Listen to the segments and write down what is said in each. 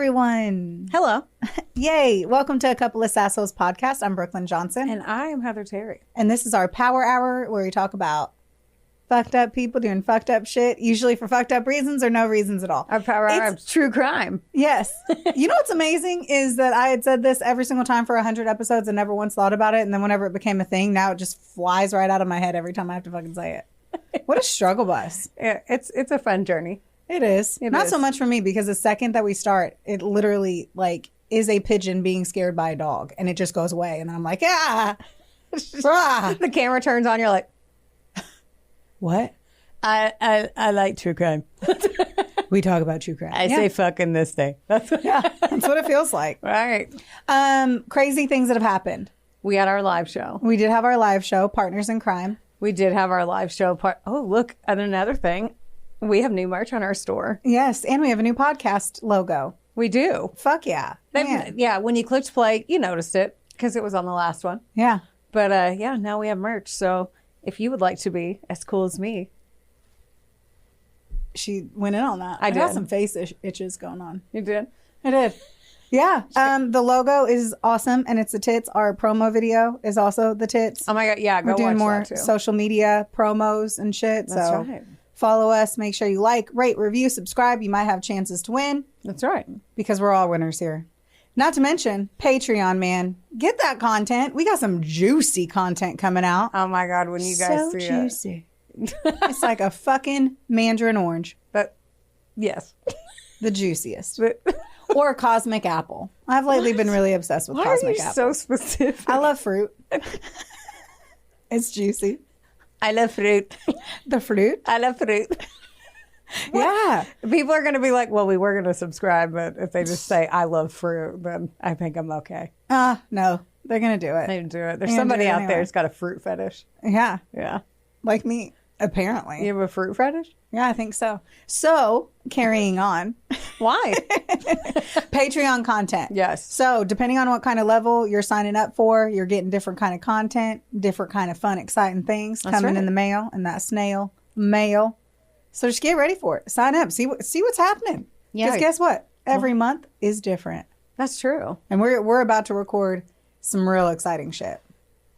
everyone. Hello. Yay. Welcome to A Couple of Sassos podcast. I'm Brooklyn Johnson. And I am Heather Terry. And this is our power hour where we talk about fucked up people doing fucked up shit, usually for fucked up reasons or no reasons at all. Our power hour of true crime. Yes. You know what's amazing is that I had said this every single time for 100 episodes and never once thought about it. And then whenever it became a thing, now it just flies right out of my head every time I have to fucking say it. What a struggle bus. Yeah, it's a fun journey. It is. Not so much for me because the second that we start, it literally like is a pigeon being scared by a dog and it just goes away. And then I'm like, ah. The camera turns on. You're like, what? I like true crime. We talk about true crime. I say fucking this day. That's what it feels like. Right. Crazy things that have happened. We had our live show. We did have our live show, Partners in Crime. We did have our live show. Oh, look at another thing. We have new merch on our store. Yes, and we have a new podcast logo. We do. Fuck yeah. Yeah, when you clicked play, you noticed it because it was on the last one. Yeah. But yeah, now we have merch. So if you would like to be as cool as me. She went in on that. I did. Got some face itches going on. You did? I did. Yeah. The logo is awesome and it's the tits. Our promo video is also the tits. Oh my God. Yeah, go We're doing watch more that too. social media promos and shit. That's so right. Follow us. Make sure you like, rate, review, subscribe. You might have chances to win. That's right. Because we're all winners here. Not to mention Patreon, man. Get that content. We got some juicy content coming out. Oh my God, when you guys see juicy. It's like a fucking mandarin orange. But yes. The juiciest. Or cosmic apple. I've lately been really obsessed with cosmic apple. Why are you so specific? I love fruit. It's juicy. I love fruit. The fruit? I love fruit. Yeah. People are going to be like, well, we were going to subscribe, but if they just say, I love fruit, then I think I'm okay. No. They're going to do it. They do it. There's somebody out there who's got a fruit fetish. Yeah. Yeah. Like me, apparently. You have a fruit fetish? Yeah, I think so. So, carrying on. Why? Patreon content. Yes. So, depending on what kind of level you're signing up for, you're getting different kind of content, different kind of fun, exciting things coming in the mail, and that snail mail. So, just get ready for it. Sign up. See what's happening. Yeah. Because guess what? Every month is different. That's true. And we're about to record some real exciting shit.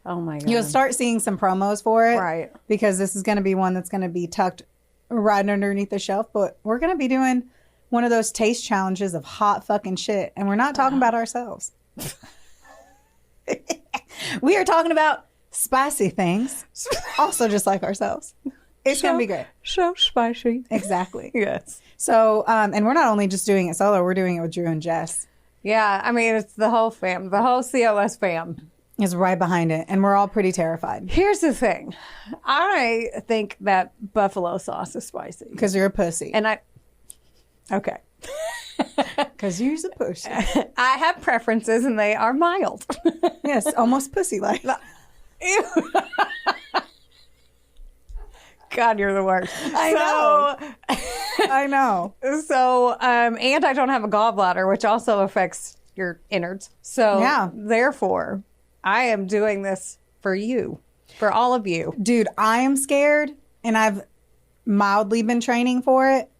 Oh, my God. You'll start seeing some promos for it. Right. Because this is going to be one that's going to be tucked right underneath the shelf. But we're going to be doing one of those taste challenges of hot fucking shit. And we're not talking about ourselves. We are talking about spicy things. Also just like ourselves. It's going to be great. So spicy. Exactly. Yes. So, and we're not only just doing it solo, we're doing it with Drew and Jess. Yeah. I mean, it's the whole fam. The whole COS fam is right behind it. And we're all pretty terrified. Here's the thing. I think that buffalo sauce is spicy. Because you're a pussy. And okay. Because you're a pussy. I have preferences and they are mild. Yes, almost pussy-like. Ew. God, you're the worst. I know. So, and I don't have a gallbladder, which also affects your innards. So, yeah. Therefore, I am doing this for you, for all of you. Dude, I am scared, and I've mildly been training for it,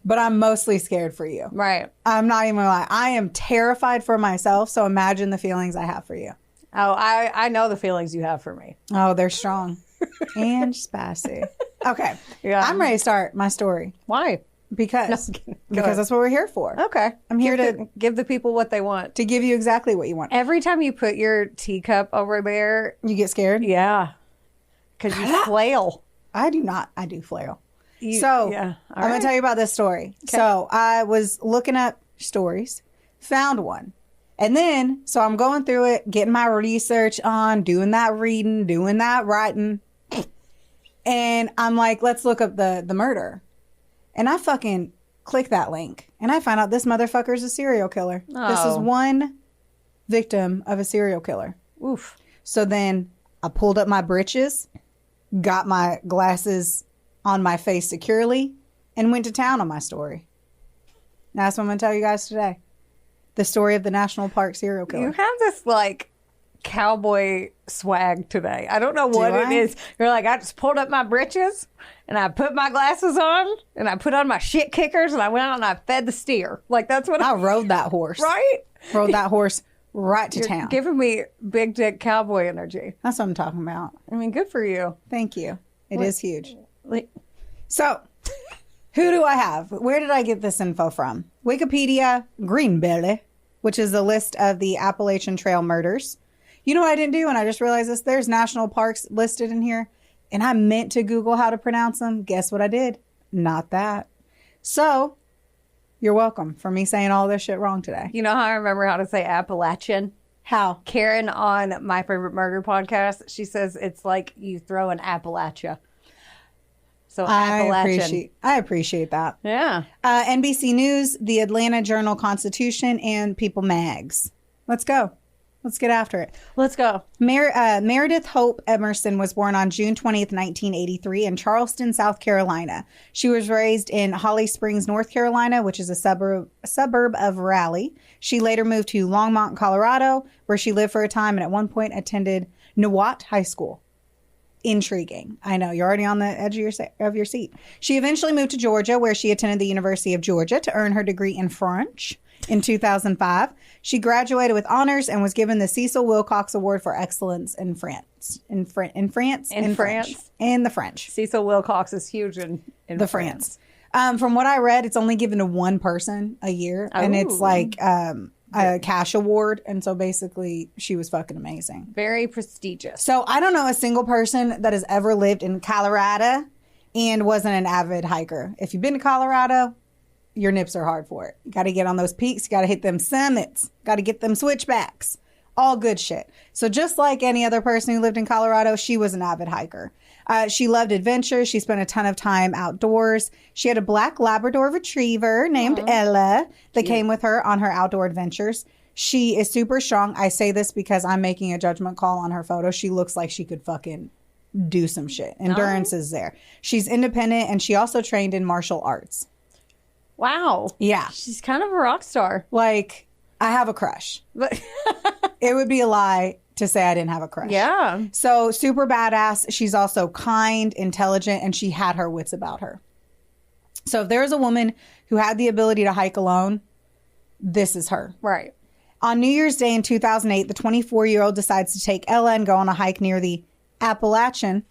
but I'm mostly scared for you. Right. I'm not even gonna lie. I am terrified for myself, so imagine the feelings I have for you. Oh, I know the feelings you have for me. Oh, they're strong and spicy. Okay. Yeah. I'm ready to start my story. Why? Because that's what we're here for. Okay. I'm here to give the people what they want. To give you exactly what you want. Every time you put your teacup over there, you get scared? Yeah. Because you flail. I do not. I do flail. I'm going to tell you about this story. Okay. So I was looking up stories, found one. And then, so I'm going through it, getting my research on, doing that reading, doing that writing. And I'm like, let's look up the murder. And I fucking click that link. And I find out this motherfucker is a serial killer. Oh. This is one victim of a serial killer. Oof. So then I pulled up my britches, got my glasses on my face securely, and went to town on my story. Now that's what I'm going to tell you guys today. The story of the National Park serial killer. You have this, like, cowboy swag today. I don't know what it is. You're like, I just pulled up my britches and I put my glasses on and I put on my shit kickers and I went out and I fed the steer. Like, that's what I rode that horse. Right? Rode that horse right to You're town. Giving me big dick cowboy energy. That's what I'm talking about. I mean, good for you. Thank you. It is huge. So, who do I have? Where did I get this info from? Wikipedia, Greenbelly, which is a list of the Appalachian Trail murders. You know what I didn't do, and I just realized this? There's national parks listed in here, and I meant to Google how to pronounce them. Guess what I did? Not that. So, you're welcome for me saying all this shit wrong today. You know how I remember how to say Appalachian? How? Karen on My Favorite Murder podcast, she says it's like you throw an Appalachia. So Appalachian. I appreciate that. Yeah. NBC News, the Atlanta Journal-Constitution, and People Mags. Let's go. Let's get after it. Let's go. Meredith Hope Emerson was born on June 20th, 1983 in Charleston, South Carolina. She was raised in Holly Springs, North Carolina, which is a suburb of Raleigh. She later moved to Longmont, Colorado, where she lived for a time and at one point attended Newat High School. Intriguing. I know, you're already on the edge of your seat. She eventually moved to Georgia, where she attended the University of Georgia to earn her degree in French. In 2005, she graduated with honors and was given the Cecil Wilcox Award for Excellence in France. In the French. Cecil Wilcox is huge in the France. From what I read, it's only given to one person a year, and it's like a cash award. And so basically, she was fucking amazing. Very prestigious. So I don't know a single person that has ever lived in Colorado and wasn't an avid hiker. If you've been to Colorado, your nips are hard for it. You got to get on those peaks. You got to hit them summits. Got to get them switchbacks. All good shit. So just like any other person who lived in Colorado, she was an avid hiker. She loved adventure. She spent a ton of time outdoors. She had a black Labrador retriever named Ella that came with her on her outdoor adventures. She is super strong. I say this because I'm making a judgment call on her photo. She looks like she could fucking do some shit. Endurance is there. She's independent, and she also trained in martial arts. Wow. Yeah. She's kind of a rock star. Like, I have a crush. It would be a lie to say I didn't have a crush. Yeah. So super badass. She's also kind, intelligent, and she had her wits about her. So if there's a woman who had the ability to hike alone, this is her. Right. On New Year's Day in 2008, the 24-year-old decides to take Ella and go on a hike near the Appalachian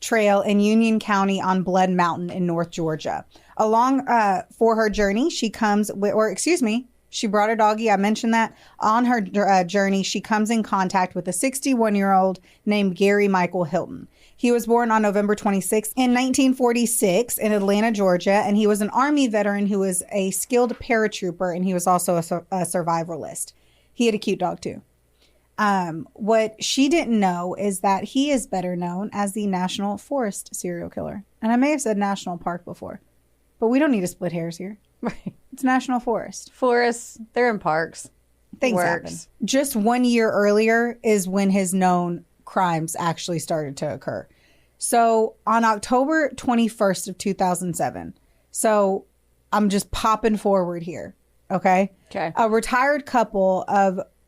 Trail in Union County on Blood Mountain in North Georgia. Along for her journey, she brought her doggy. I mentioned that. On her journey, she comes in contact with a 61-year-old named Gary Michael Hilton. He was born on November 26th in 1946 in Atlanta, Georgia, and he was an Army veteran who was a skilled paratrooper, and he was also a survivalist. He had a cute dog, too. What she didn't know is that he is better known as the National Forest serial killer. And I may have said National Park before, but we don't need to split hairs here. Right. It's National Forest. Forests, they're in parks. Things happen. Just 1 year earlier is when his known crimes actually started to occur. So on October 21st of 2007, so I'm just popping forward here, okay? Okay. A retired couple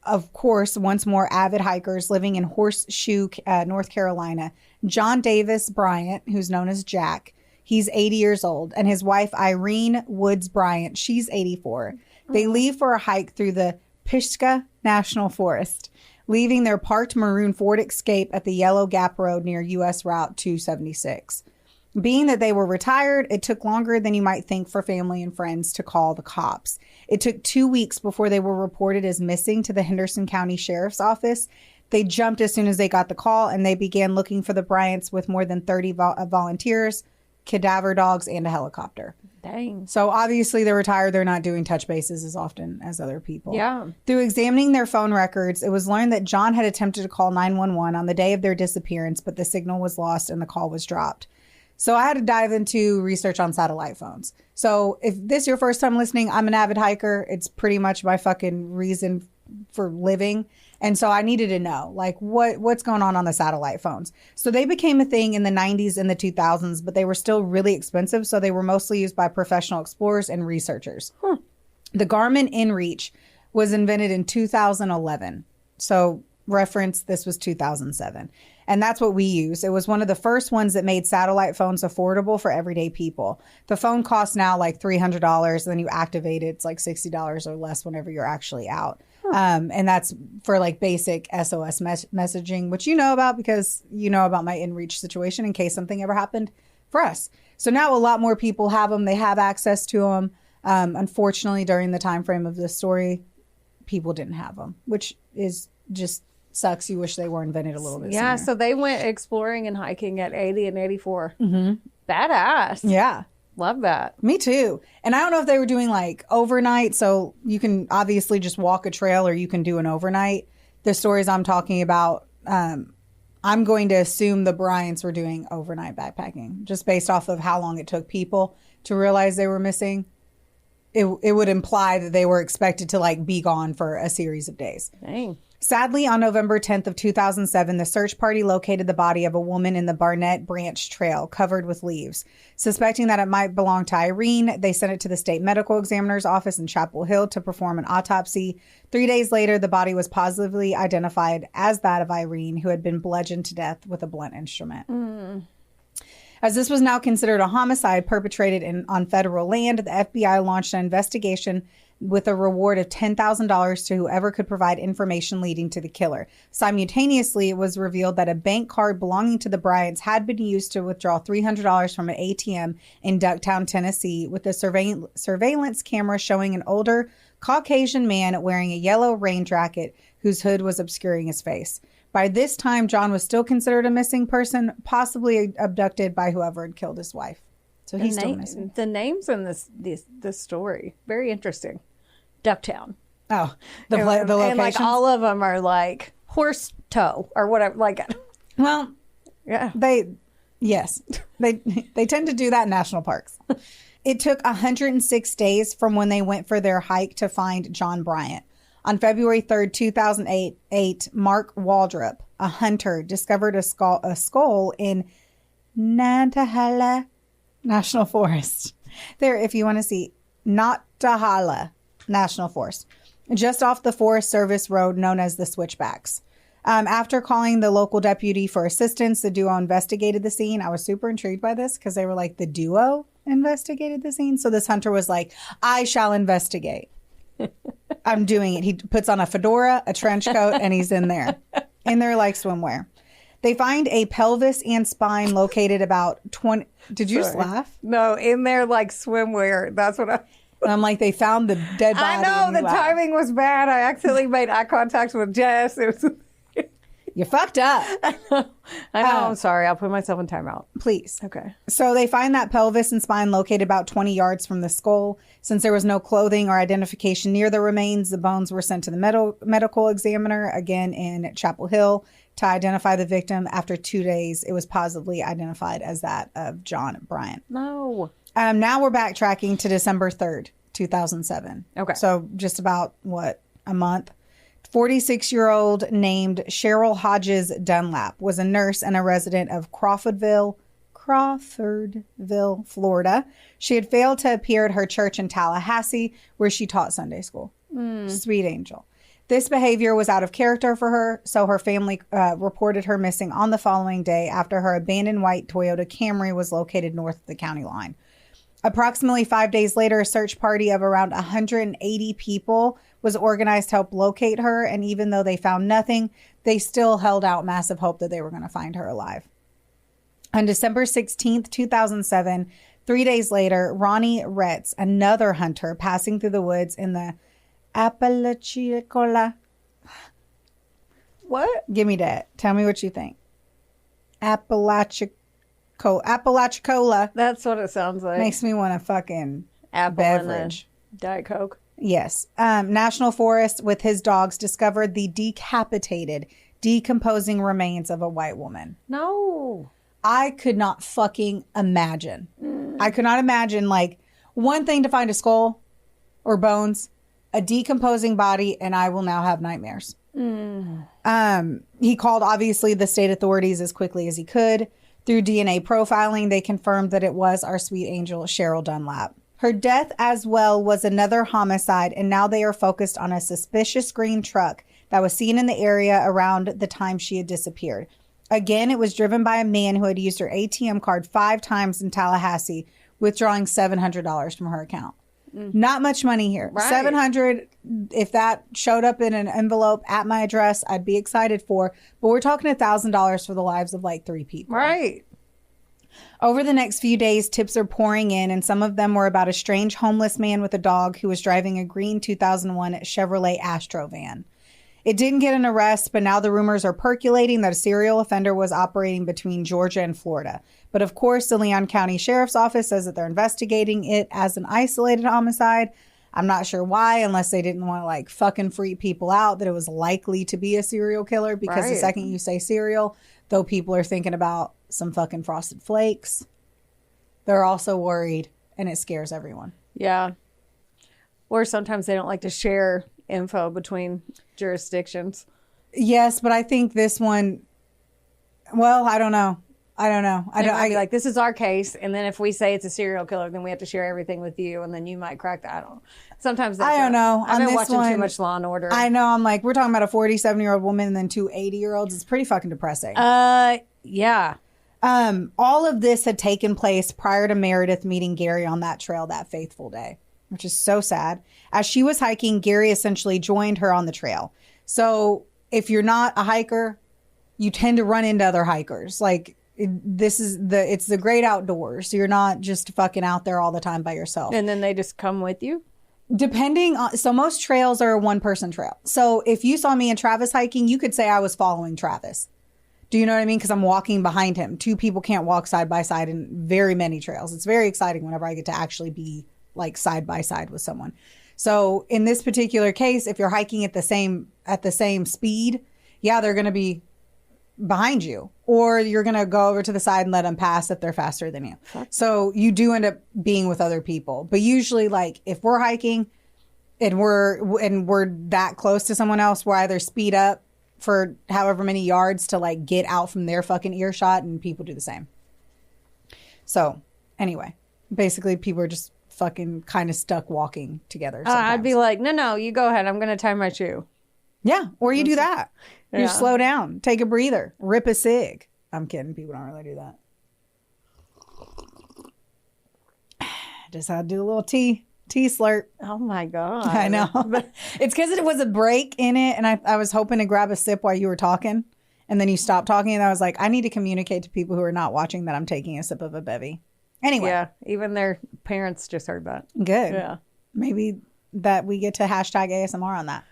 of course, once more avid hikers living in Horseshoe, North Carolina, John Davis Bryant, who's known as Jack, he's 80 years old, and his wife, Irene Woods Bryant, she's 84. They leave for a hike through the Pisgah National Forest, leaving their parked maroon Ford Escape at the Yellow Gap Road near U.S. Route 276. Being that they were retired, it took longer than you might think for family and friends to call the cops. It took 2 weeks before they were reported as missing to the Henderson County Sheriff's Office. They jumped as soon as they got the call, and they began looking for the Bryants with more than 30 volunteers, cadaver dogs, and a helicopter. Dang. So obviously they're retired. They're not doing touch bases as often as other people. Yeah. Through examining their phone records, it was learned that John had attempted to call 911 on the day of their disappearance, but the signal was lost and the call was dropped. So I had to dive into research on satellite phones. So if this is your first time listening, I'm an avid hiker. It's pretty much my fucking reason for living. And so I needed to know, like, what's going on the satellite phones. So they became a thing in the 90s and the 2000s, but they were still really expensive. So they were mostly used by professional explorers and researchers. The Garmin InReach was invented in 2011. So reference, this was 2007. And that's what we use. It was one of the first ones that made satellite phones affordable for everyday people. The phone costs now like $300. Then you activate it. It's like $60 or less whenever you're actually out. And that's for like basic SOS messaging, which you know about because you know about my InReach situation in case something ever happened for us. So now a lot more people have them. They have access to them. Unfortunately, during the time frame of this story, people didn't have them, which is just sucks. You wish they were invented a little bit sooner. So they went exploring and hiking at 80 and 84. Badass. Yeah. Love that. Me too. And I don't know if they were doing like overnight. So you can obviously just walk a trail or you can do an overnight. The stories I'm talking about, I'm going to assume the Bryants were doing overnight backpacking just based off of how long it took people to realize they were missing. It would imply that they were expected to like be gone for a series of days. Dang. Sadly, on November 10th of 2007, the search party located the body of a woman in the Barnett Branch Trail covered with leaves. Suspecting that it might belong to Irene, they sent it to the state medical examiner's office in Chapel Hill to perform an autopsy. 3 days later, the body was positively identified as that of Irene, who had been bludgeoned to death with a blunt instrument. As this was now considered a homicide perpetrated on federal land, the FBI launched an investigation with a reward of $10,000 to whoever could provide information leading to the killer. Simultaneously, it was revealed that a bank card belonging to the Bryants had been used to withdraw $300 from an ATM in Ducktown, Tennessee, with a surveillance camera showing an older Caucasian man wearing a yellow rain jacket whose hood was obscuring his face. By this time, John was still considered a missing person, possibly abducted by whoever had killed his wife. So he's still missing. The names in this story, very interesting. Ducktown. Oh, the locations? And like all of them are like horse toe or whatever. Like, well, yeah, they tend to do that in national parks. It took 106 days from when they went for their hike to find John Bryant. On February 3rd, 2008, Mark Waldrop, a hunter, discovered a skull in Nantahala National Forest. There, if you want to see, Nantahala National Forest, just off the Forest Service road known as the Switchbacks. After calling the local deputy for assistance, the duo investigated the scene. I was super intrigued by this because they were like, the duo investigated the scene. So this hunter was like, I shall investigate. I'm doing it. He puts on a fedora, a trench coat, and he's in there like swimwear. They find a pelvis and spine located about 20. Did you just laugh? No, in there like swimwear. That's what I'm like, they found the dead body. I know the timing was bad. I accidentally made eye contact with Jess. It was. You fucked up. I know. I'm sorry. I'll put myself in timeout. Please. Okay. So they find that pelvis and spine located about 20 yards from the skull. Since there was no clothing or identification near the remains, the bones were sent to the medical examiner, again in Chapel Hill, to identify the victim. After 2 days, it was positively identified as that of John Bryant. No. Now we're backtracking to December 3rd, 2007. Okay. So just about, a month. 46-year-old named Cheryl Hodges Dunlap was a nurse and a resident of Crawfordville, Florida. She had failed to appear at her church in Tallahassee, where she taught Sunday school. Sweet angel. This behavior was out of character for her, so her family reported her missing on the following day after her abandoned white Toyota Camry was located north of the county line. Approximately 5 days later, a search party of around 180 people was organized to help locate her, and even though they found nothing, they still held out massive hope that they were going to find her alive. On December 16th, 2007, 3 days later, Ronnie Retz, another hunter passing through the woods in the Appalachian. What? Give me that. Tell me what you think. Appalachicola. That's what it sounds like. Makes me want a fucking apple beverage. And a Diet Coke. Yes. National Forest with his dogs discovered the decapitated, decomposing remains of a white woman. No. I could not fucking imagine. I could not imagine, like, one thing to find a skull or bones, a decomposing body, and I will now have nightmares. He called, obviously, the state authorities as quickly as he could. Through DNA profiling, they confirmed that it was our sweet angel, Cheryl Dunlap. Her death as well was another homicide, and now they are focused on a suspicious green truck that was seen in the area around the time she had disappeared. Again, it was driven by a man who had used her ATM card 5 times in Tallahassee, withdrawing $700 from her account. Not much money here. Right. $700, if that showed up in an envelope at my address, I'd be excited for. But we're talking $1,000 for the lives of like 3 people. Right. Over the next few days, tips are pouring in, and some of them were about a strange homeless man with a dog who was driving a green 2001 Chevrolet Astro van. It didn't get an arrest, but now the rumors are percolating that a serial offender was operating between Georgia and Florida. But of course, the Leon County Sheriff's Office says that they're investigating it as an isolated homicide. I'm not sure why, unless they didn't want to like fucking freak people out that it was likely to be a serial killer, because the second you say serial, though people are thinking about some fucking Frosted Flakes, they're also worried, and it scares everyone. Yeah. Or sometimes they don't like to share info between jurisdictions. Yes, but I think this one, well, I don't know. I'd be like, this is our case, and then if we say it's a serial killer, then we have to share everything with you, and then you might crack that. I don't know. Sometimes that's I don't know. I've been watching too much Law and Order. I know. I'm like, we're talking about a 47-year-old woman and then 2 80-year-olds. It's pretty fucking depressing. Yeah. All of this had taken place prior to Meredith meeting Gary on that trail that faithful day, which is so sad. As she was hiking, Gary essentially joined her on the trail. So if you're not a hiker, you tend to run into other hikers. Like, it's the great outdoors. So you're not just fucking out there all the time by yourself. And then they just come with you? Depending on, so most trails are a 1-person trail. So if you saw me and Travis hiking, you could say I was following Travis. Do you know what I mean? Because I'm walking behind him. 2 people can't walk side by side in very many trails. It's very exciting whenever I get to actually be like side by side with someone. So in this particular case, if you're hiking at the same speed, yeah, they're going to be behind you, or you're going to go over to the side and let them pass if they're faster than you. So you do end up being with other people. But usually, like, if we're hiking and we're that close to someone else, we'll either speed up for however many yards to like get out from their fucking earshot, and people do the same. So anyway, basically people are just fucking kind of stuck walking together. I'd be like, no, you go ahead. I'm going to tie my shoe. Yeah. Or you do that. Yeah. You slow down, take a breather, rip a cig. I'm kidding. People don't really do that. Just had to do a little tea slurp. Oh my God. I know. But it's because it was a break in it. And I was hoping to grab a sip while you were talking. And then you stopped talking. And I was like, I need to communicate to people who are not watching that I'm taking a sip of a bevy. Anyway. Yeah. Even their parents just heard that. Good. Yeah. Maybe that we get to hashtag ASMR on that.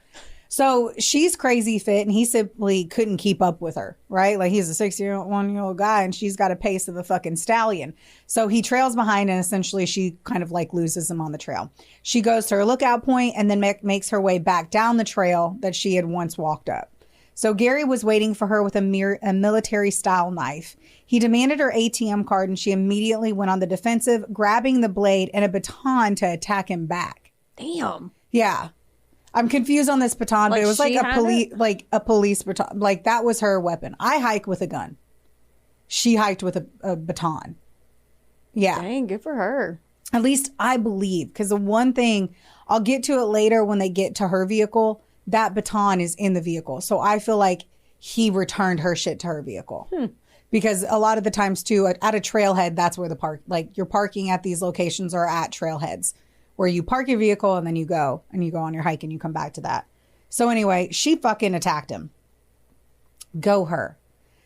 So she's crazy fit, and he simply couldn't keep up with her, right? Like, he's a 61-year-old guy, and she's got a pace of a fucking stallion. So he trails behind, and essentially she kind of like loses him on the trail. She goes to her lookout point and then makes her way back down the trail that she had once walked up. So Gary was waiting for her with a military-style knife. He demanded her ATM card, and she immediately went on the defensive, grabbing the blade and a baton to attack him back. Damn. Yeah. I'm confused on this baton, but it was like a police baton. Like, that was her weapon. I hike with a gun. She hiked with a baton. Yeah. Dang, good for her. At least I believe. Because the one thing, I'll get to it later when they get to her vehicle, that baton is in the vehicle. So I feel like he returned her shit to her vehicle. Because a lot of the times, too, at a trailhead, that's where you're parking at these locations or at trailheads, where you park your vehicle and then you go on your hike and you come back to that. So anyway, she fucking attacked him. Go her.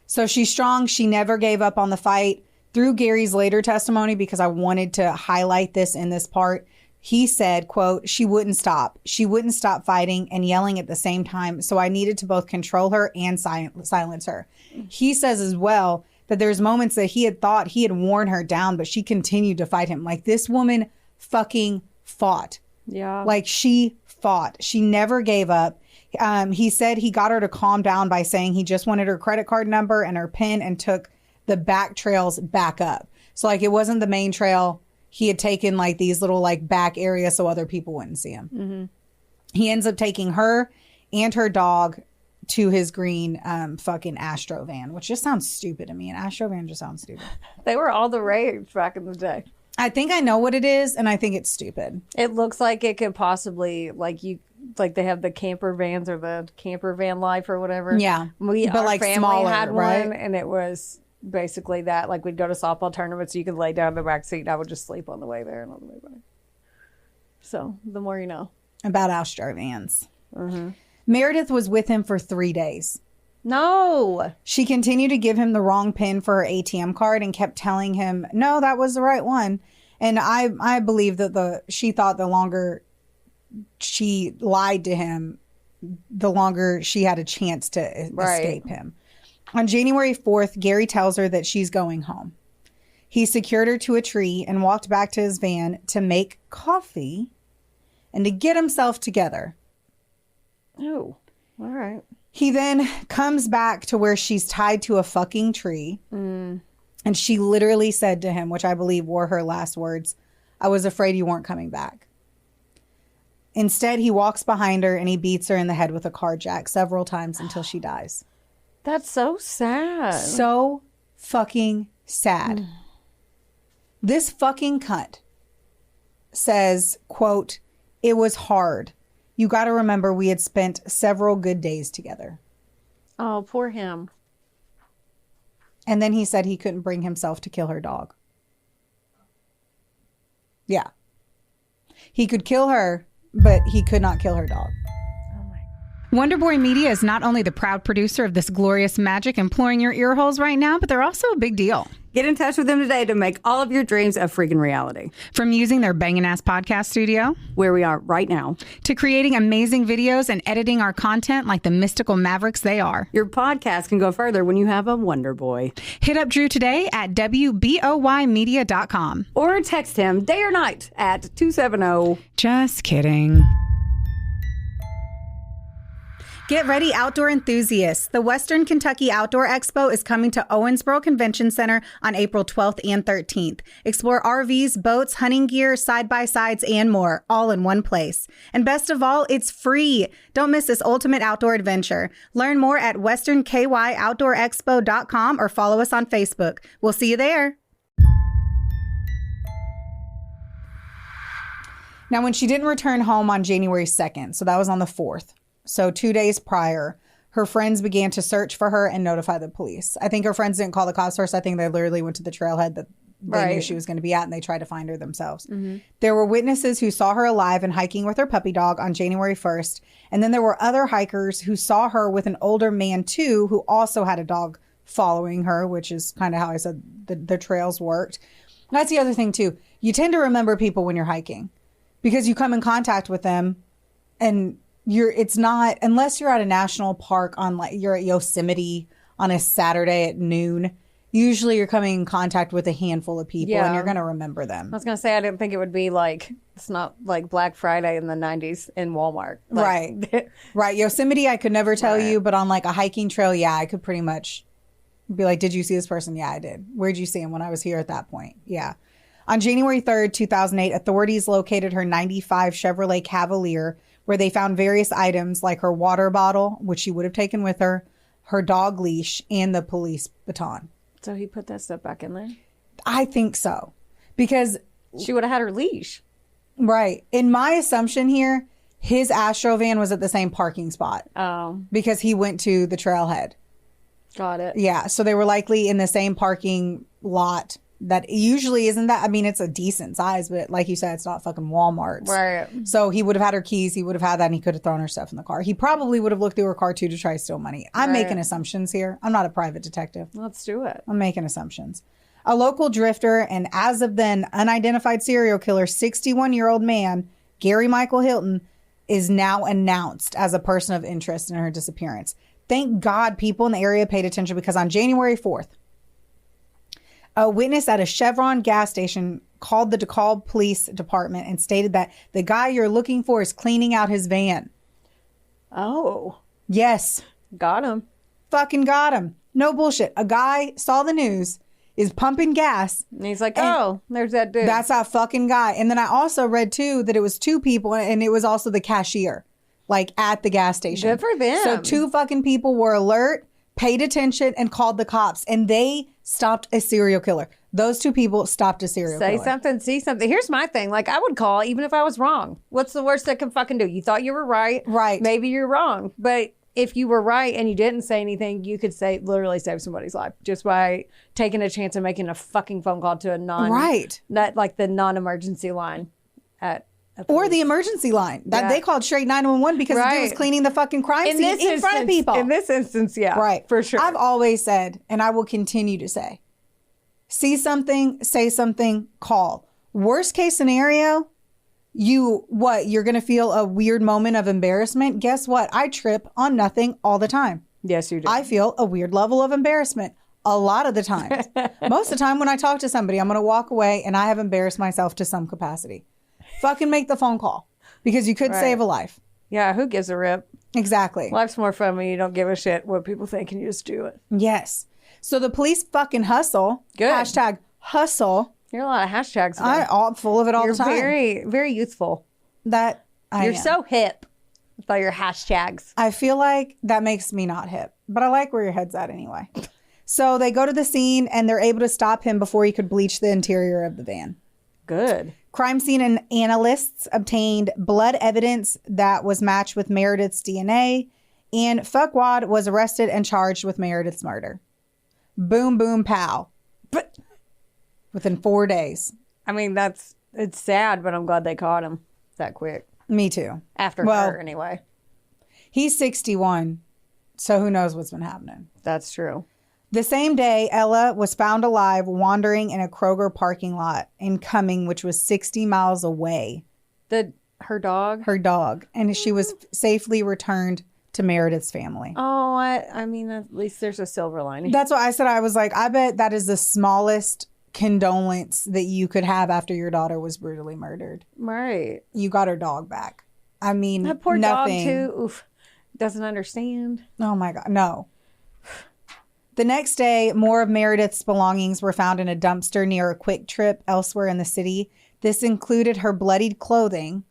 So she's strong. She never gave up on the fight. Through Gary's later testimony, because I wanted to highlight this in this part, he said, quote, she wouldn't stop. She wouldn't stop fighting and yelling at the same time. So I needed to both control her and silence her. He says as well that there's moments that he had thought he had worn her down, but she continued to fight him. Like, this woman fucking fought. Yeah. Like, she fought. She never gave up. He said he got her to calm down by saying he just wanted her credit card number and her PIN and took the back trails back up. So, like, it wasn't the main trail. He had taken, like, these little, like, back areas so other people wouldn't see him. Mm-hmm. He ends up taking her and her dog to his green fucking Astro van, which just sounds stupid to me. An Astro van just sounds stupid. They were all the rage back in the day. I think I know what it is, and I think it's stupid. It looks like it could possibly, like they have the camper vans or the camper van life or whatever. Yeah. But our family smaller, had right? one, and it was basically that. Like, we'd go to softball tournaments, so you could lay down in the back seat, and I would just sleep on the way there and on the way back. So, the more you know. About Astro vans. Mm-hmm. Meredith was with him for 3 days. No. She continued to give him the wrong PIN for her ATM card and kept telling him, no, that was the right one. And I believe that she thought the longer she lied to him, the longer she had a chance to escape him. On January 4th, Gary tells her that she's going home. He secured her to a tree and walked back to his van to make coffee and to get himself together. Oh, all right. He then comes back to where she's tied to a fucking tree. And she literally said to him, which I believe were her last words, I was afraid you weren't coming back. Instead, he walks behind her and he beats her in the head with a car jack several times until she dies. That's so sad. So fucking sad. This fucking cunt says, quote, it was hard. You got to remember we had spent several good days together. Oh, poor him. And then he said he couldn't bring himself to kill her dog. Yeah. He could kill her, but he could not kill her dog. Wonderboy Media is not only the proud producer of this glorious magic imploring your ear holes right now, but they're also a big deal. Get in touch with them today to make all of your dreams a freaking reality. From using their bangin' ass podcast studio, where we are right now, to creating amazing videos and editing our content like the mystical mavericks they are. Your podcast can go further when you have a Wonder Boy. Hit up Drew today at WBOYmedia.com. Or text him day or night at 270. Just kidding. Get ready, outdoor enthusiasts. The Western Kentucky Outdoor Expo is coming to Owensboro Convention Center on April 12th and 13th. Explore RVs, boats, hunting gear, side-by-sides, and more, all in one place. And best of all, it's free. Don't miss this ultimate outdoor adventure. Learn more at westernkyoutdoorexpo.com or follow us on Facebook. We'll see you there. Now, when she didn't return home on January 2nd, so that was on the 4th, so 2 days prior, her friends began to search for her and notify the police. I think her friends didn't call the cops first. I think they literally went to the trailhead that they knew she was going to be at, and they tried to find her themselves. Mm-hmm. There were witnesses who saw her alive and hiking with her puppy dog on January 1st. And then there were other hikers who saw her with an older man, too, who also had a dog following her, which is kind of how I said the trails worked. And that's the other thing, too. You tend to remember people when you're hiking because you come in contact with them, and it's not, unless you're at a national park you're at Yosemite on a Saturday at noon, usually you're coming in contact with a handful of people and you're going to remember them. I was going to say, I didn't think it would be it's not like Black Friday in the 90s in Walmart. Right. Right. Yosemite, I could never tell you, but on a hiking trail, yeah, I could pretty much be like, did you see this person? Yeah, I did. Where'd you see him? When I was here at that point. Yeah. On January 3rd, 2008, authorities located her 95 Chevrolet Cavalier, where they found various items like her water bottle, which she would have taken with her dog leash, and the police baton. So he put that stuff back in there? I think so. Because she would have had her leash. Right. In my assumption here, his Astro van was at the same parking spot. Oh. Because he went to the trailhead. Got it. Yeah. So they were likely in the same parking lot. That usually isn't that. I mean, it's a decent size, but like you said, it's not fucking Walmart's. Right. So he would have had her keys. He would have had that, and he could have thrown her stuff in the car. He probably would have looked through her car, too, to try to steal money. I'm making assumptions here. I'm not a private detective. Let's do it. I'm making assumptions. A local drifter and as of then unidentified serial killer, 61-year-old man, Gary Michael Hilton, is now announced as a person of interest in her disappearance. Thank God people in the area paid attention, because on January 4th, a witness at a Chevron gas station called the DeKalb Police Department and stated that the guy you're looking for is cleaning out his van. Oh. Yes. Got him. Fucking got him. No bullshit. A guy saw the news, is pumping gas. And he's like, oh, there's that dude. That's that fucking guy. And then I also read, too, that it was 2 people, and it was also the cashier, at the gas station. Good for them. So 2 fucking people were alert, paid attention, and called the cops. And they stopped a serial killer. Those two people stopped a serial killer. Say something, see something. Here's my thing. Like, I would call even if I was wrong. What's the worst that can fucking do? You thought you were right. Right. Maybe you're wrong. But if you were right and you didn't say anything, you could literally save somebody's life just by taking a chance and making a fucking phone call to a not like the non-emergency line at or the emergency line that they called straight 911 because the dude was cleaning the fucking crime scene in front of people. In this instance, yeah. Right. For sure. I've always said, and I will continue to say, see something, say call. Worst case scenario, you're going to feel a weird moment of embarrassment. Guess what? I trip on nothing all the time. Yes, you do. I feel a weird level of embarrassment a lot of the times. Most of the time when I talk to somebody, I'm going to walk away and I have embarrassed myself to some capacity. Fucking make the phone call because you could save a life. Yeah, who gives a rip? Exactly. Life's more fun when you don't give a shit what people think and you just do it. Yes. So the police fucking hustle. Good. Hashtag hustle. You're a lot of hashtags. I'm full of it all the time. You're very, very youthful. You're so hip with all your hashtags. I feel like that makes me not hip, but I like where your head's at anyway. So they go to the scene and they're able to stop him before he could bleach the interior of the van. Good. Crime scene and analysts obtained blood evidence that was matched with Meredith's DNA, and Fuckwad was arrested and charged with Meredith's murder. Boom, boom, pow. But within 4 days. I mean, it's sad, but I'm glad they caught him that quick. Me too. After her, anyway. He's 61, so who knows what's been happening. That's true. The same day, Ella was found alive wandering in a Kroger parking lot in Cumming, which was 60 miles away. Her dog? Her dog. And she was safely returned to Meredith's family. Oh, I mean, at least there's a silver lining. That's what I said. I was like, I bet that is the smallest condolence that you could have after your daughter was brutally murdered. Right. You got her dog back. I mean, that poor dog, too. Oof. Doesn't understand. Oh, my God. No. The next day, more of Meredith's belongings were found in a dumpster near a Quick Trip elsewhere in the city. This included her bloodied clothing.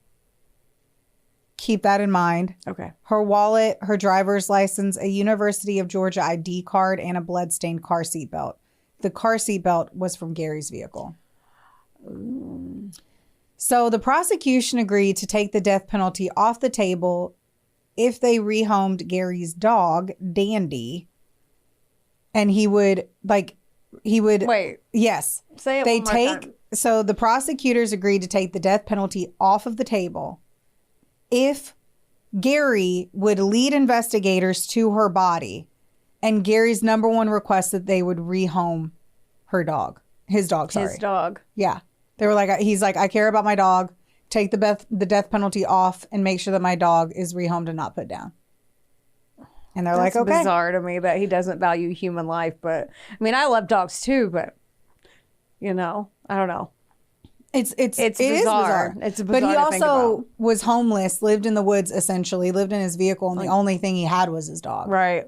Keep that in mind. Okay. Her wallet, her driver's license, a University of Georgia ID card, and a blood-stained car seat belt. The car seat belt was from Gary's vehicle. So the prosecution agreed to take the death penalty off the table if they rehomed Gary's dog, Dandy. And he would. Wait. Yes. Say it one more time. So the prosecutors agreed to take the death penalty off of the table if Gary would lead investigators to her body, and Gary's number one request that they would rehome her dog. His dog, sorry. His dog. Yeah. They were like, he's like, I care about my dog. Take the death penalty off and make sure that my dog is rehomed and not put down. And they're like, okay. It's bizarre to me that he doesn't value human life. But I mean, I love dogs too, but I don't know. It is bizarre. It's bizarre. But he also was homeless, lived in the woods essentially, lived in his vehicle, and the only thing he had was his dog. Right.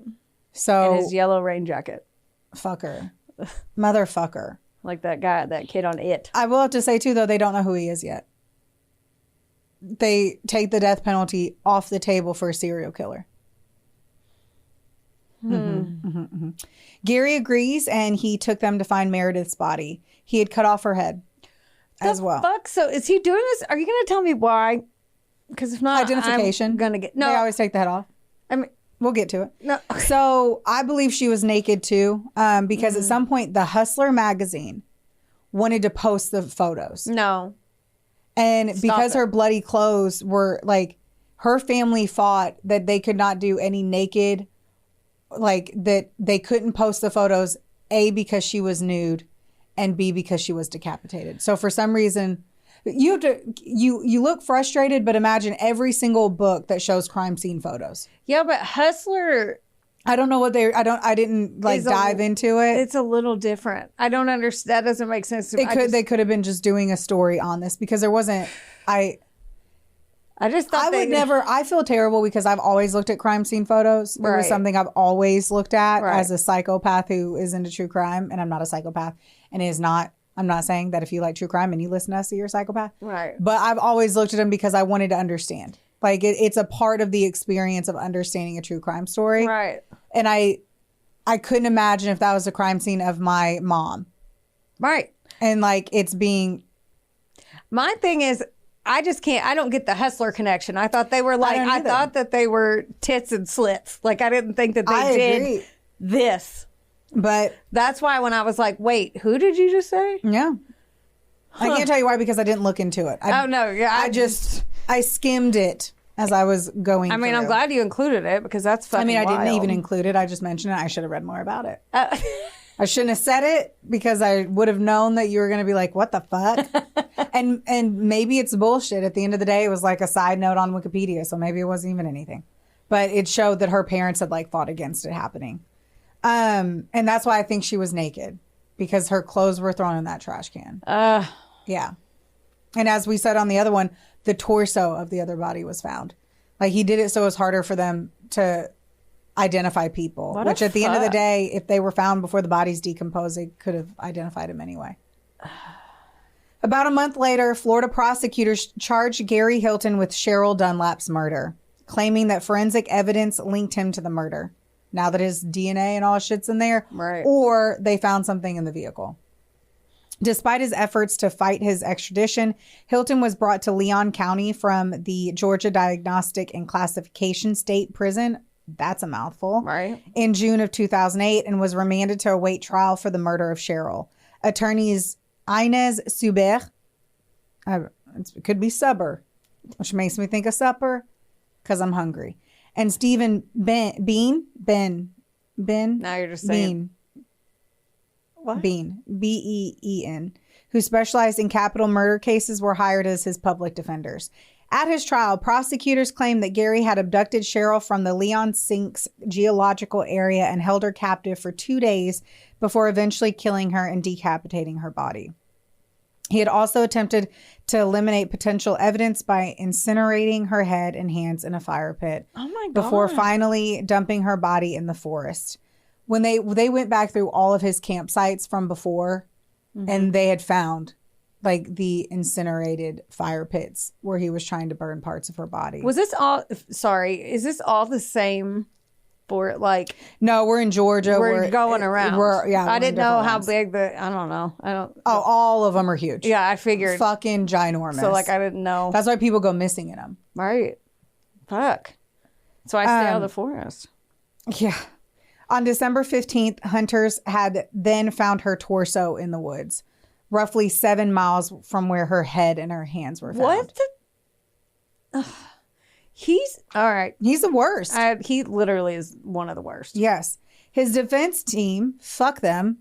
So and his yellow rain jacket. Fucker. Motherfucker. Like that kid on It. I will have to say too, though, they don't know who he is yet. They take the death penalty off the table for a serial killer. Gary agrees, and he took them to find Meredith's body. He had cut off her head as well. Fuck? So is he doing this? Are you going to tell me why? Because if not, identification. I'm going to get... No. They always take the head off. I mean... We'll get to it. No. So I believe she was naked too, because at some point the Hustler magazine wanted to post the photos. No. And because her bloody clothes were like, her family fought that they could not do any naked, like that they couldn't post the photos, A, because she was nude, and B, because she was decapitated. So for some reason, you have to, you look frustrated, but imagine every single book that shows crime scene photos. Yeah, but Hustler, I don't know what I didn't dive into it. It's a little different. I don't understand. That doesn't make sense to me. They could have been just doing a story on this because there wasn't, I just thought I feel terrible because I've always looked at crime scene photos. It was something I've always looked at as a psychopath who is into true crime, and I'm not a psychopath, and it is not. I'm not saying that if you like true crime and you listen to us, you're a psychopath. Right. But I've always looked at them because I wanted to understand. Like it's a part of the experience of understanding a true crime story. Right. And I couldn't imagine if that was a crime scene of my mom. Right. And like it's being. My thing is, I just can't. I don't get the hustler connection. I thought they were like. I thought that they were tits and slits. Like I didn't think that they did this. But that's why when I was like, "Wait, who did you just say?" Yeah. I can't tell you why because I didn't look into it. I skimmed it as I was going through. I'm glad you included it because that's fucking I wild. didn't even include it. I just mentioned it. I should have read more about it. I shouldn't have said it because I would have known that you were going to be like, what the fuck? and maybe it's bullshit. At the end of the day, it was like a side note on Wikipedia. So maybe it wasn't even anything. But it showed that her parents had like fought against it happening. And that's why I think she was naked because her clothes were thrown in that trash can. Yeah. And as we said on the other one, the torso of the other body was found. Like he did it so it was harder for them to identify people. Which at the end of the day, if they were found before the bodies decomposed, they could have identified him anyway. About a month later, Florida prosecutors charged Gary Hilton with Cheryl Dunlap's murder, claiming that forensic evidence linked him to the murder. Now that his DNA and all shit's in there. Right. Or they found something in the vehicle. Despite his efforts to fight his extradition, Hilton was brought to Leon County from the Georgia Diagnostic and Classification State Prison. That's a mouthful. Right. In June of 2008 and was remanded to await trial for the murder of Cheryl. Attorneys Inez Subert, it could be Suber, which makes me think of supper because I'm hungry. And Stephen Bean. Now you're just saying. What? Bean, Been, who specialized in capital murder cases, were hired as his public defenders. At his trial, prosecutors claimed that Gary had abducted Cheryl from the Leon Sinks geological area and held her captive for 2 days before eventually killing her and decapitating her body. He had also attempted to eliminate potential evidence by incinerating her head and hands in a fire pit. Oh my God. Before finally dumping her body in the forest. When they went back through all of his campsites from before, and they had found like the incinerated fire pits where he was trying to burn parts of her body. Was this all? Sorry, is this all the same? For like, no, we're in Georgia. We're going around. I didn't know how big I don't know. Oh, all of them are huge. Yeah, I figured. Fucking ginormous. So like, I didn't know. That's why people go missing in them. Right. Fuck. So I stay out of the forest. Yeah. On December 15th, hunters had then found her torso in the woods, roughly 7 miles from where her head and her hands were found. What the? He's all right. He's the worst. He literally is one of the worst. Yes. His defense team, fuck them,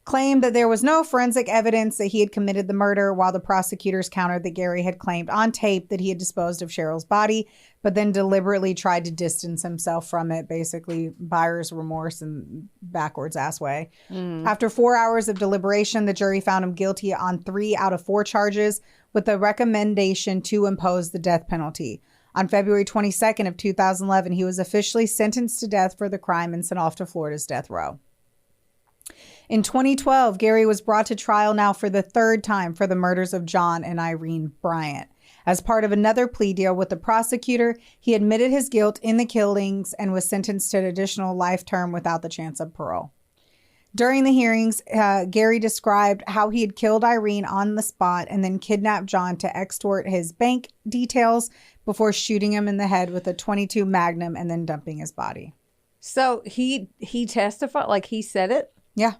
claimed that there was no forensic evidence that he had committed the murder, while the prosecutors countered that Gary had claimed on tape that he had disposed of Cheryl's body, but then deliberately tried to distance himself from it, basically buyer's remorse and backwards ass way. After 4 hours of deliberation, the jury found him guilty on 3 out of 4 charges with a recommendation to impose the death penalty. On February 22nd of 2011, he was officially sentenced to death for the crime and sent off to Florida's death row. In 2012, Gary was brought to trial now for the 3rd time for the murders of John and Irene Bryant. As part of another plea deal with the prosecutor, he admitted his guilt in the killings and was sentenced to an additional life term without the chance of parole. During the hearings, Gary described how he had killed Irene on the spot and then kidnapped John to extort his bank details before shooting him in the head with a .22 Magnum and then dumping his body. So he testified, like he said it? Yeah.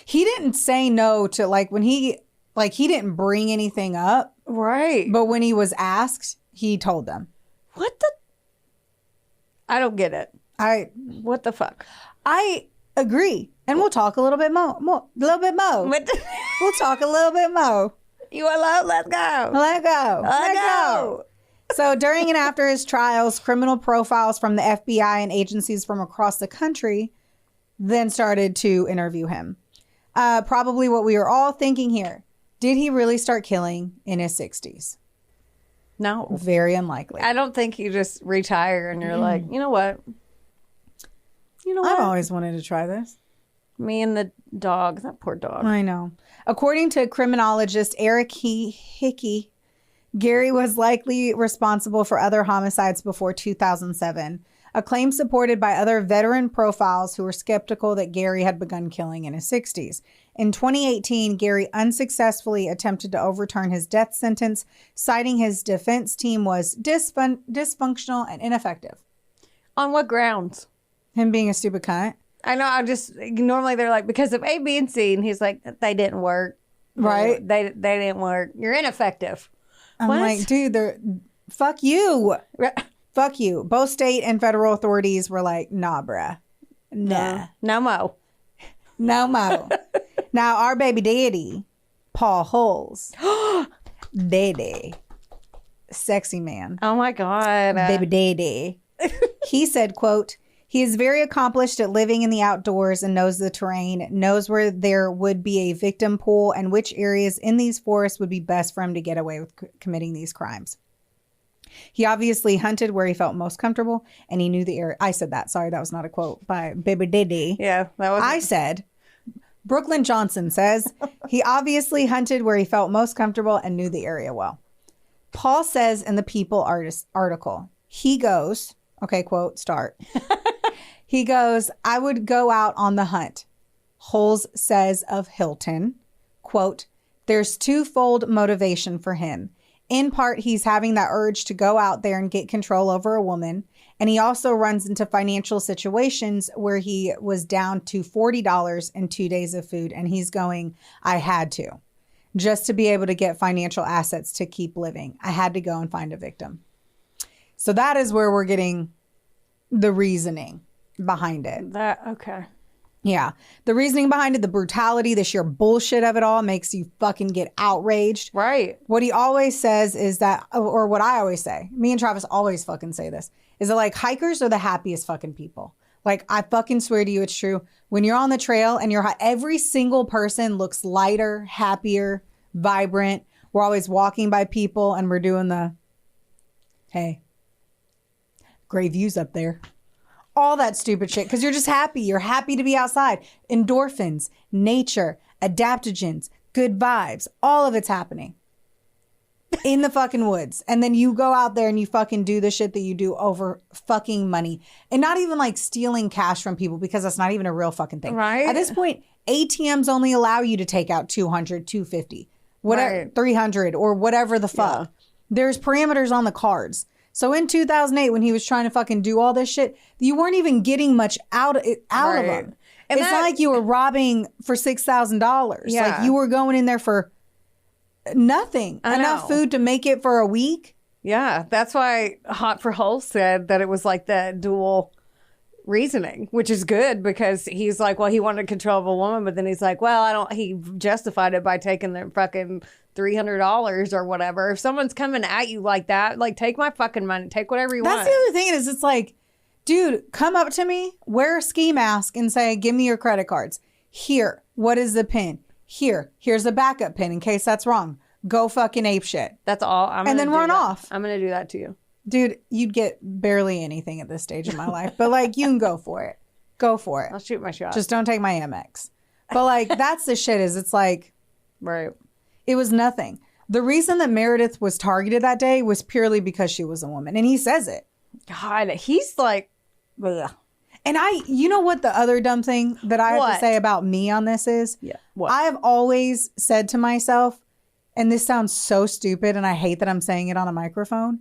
He didn't say no to, like, when he didn't bring anything up. Right. But when he was asked, he told them. What the? I don't get it. What the fuck? I agree. And we'll talk a little bit more. We'll talk a little bit more. You alone? Let's go. Let go. So during and after his trials, criminal profiles from the FBI and agencies from across the country then started to interview him. Probably what we are all thinking here. Did he really start killing in his 60s? No. Very unlikely. I don't think you just retire and you're like, you know what? I've always wanted to try this. Me and the dog. That poor dog. I know. According to criminologist Eric Hickey, Gary was likely responsible for other homicides before 2007. a claim supported by other veteran profiles who were skeptical that Gary had begun killing in his 60s. In 2018, Gary unsuccessfully attempted to overturn his death sentence, citing his defense team was dysfunctional and ineffective. On what grounds? Him being a stupid cunt. I know. Normally they're like, because of A, B, and C. And he's like, they didn't work. Right. They didn't work. You're ineffective. I'm like, dude, fuck you. Fuck you. Both state and federal authorities were like, nah, bruh. Nah. No mo. No mo. Now, our baby daddy, Paul Hulls. Daddy. Sexy man. Oh, my God. Baby daddy. He said, quote, he is very accomplished at living in the outdoors and knows the terrain, knows where there would be a victim pool and which areas in these forests would be best for him to get away with committing these crimes. He obviously hunted where he felt most comfortable, and he knew the area. I said that. Sorry, that was not a quote by Baby Diddy. Yeah, that was. I said, Brooklyn Johnson says, he obviously hunted where he felt most comfortable and knew the area well. Paul says in the People article, he goes, okay, quote, start. He goes, I would go out on the hunt. Hulls says of Hilton, quote, there's twofold motivation for him. In part, he's having that urge to go out there and get control over a woman. And he also runs into financial situations where he was down to $40 and 2 days of food. And he's going, I had to, just to be able to get financial assets to keep living. I had to go and find a victim. So that is where we're getting the reasoning behind it. Okay. Yeah. The reasoning behind it, the brutality, the sheer bullshit of it all makes you fucking get outraged. Right. What he always says is that, or what I always say, me and Travis always fucking say this, is that like hikers are the happiest fucking people. Like I fucking swear to you, it's true. When you're on the trail and every single person looks lighter, happier, vibrant. We're always walking by people and we're doing the, hey, great views up there. All that stupid shit because you're just happy. You're happy to be outside. Endorphins, nature, adaptogens, good vibes. All of it's happening in the fucking woods. And then you go out there and you fucking do the shit that you do over fucking money. And not even like stealing cash from people because that's not even a real fucking thing. Right. At this point, ATMs only allow you to take out 200, 250, whatever, right. 300 or whatever the fuck. Yeah. There's parameters on the cards. So in 2008, when he was trying to fucking do all this shit, you weren't even getting much out of him. And it's not like you were robbing for $6,000. Yeah. Like you were going in there for nothing. Enough food to make it for a week. Yeah. That's why Hot for Hull said that it was like the dual reasoning, which is good because he's like, well, he wanted control of a woman, but then he's like, well, he justified it by taking their fucking $300 or whatever. If someone's coming at you like that, like take my fucking money, take whatever you want. That's the other thing is it's like, dude, come up to me, wear a ski mask and say, give me your credit cards. Here, what is the pin? Here's a backup pin in case that's wrong. Go fucking ape shit. That's all. And then run off. I'm going to do that to you. Dude, you'd get barely anything at this stage of my life. But like, you can go for it. Go for it. I'll shoot my shot. Just don't take my Amex. But like, that's the shit is it's like, right. It was nothing. The reason that Meredith was targeted that day was purely because she was a woman. And he says it. God, he's like, ugh. And you know what the other dumb thing that I have to say about me on this is? Yeah. What? I have always said to myself, and this sounds so stupid, and I hate that I'm saying it on a microphone,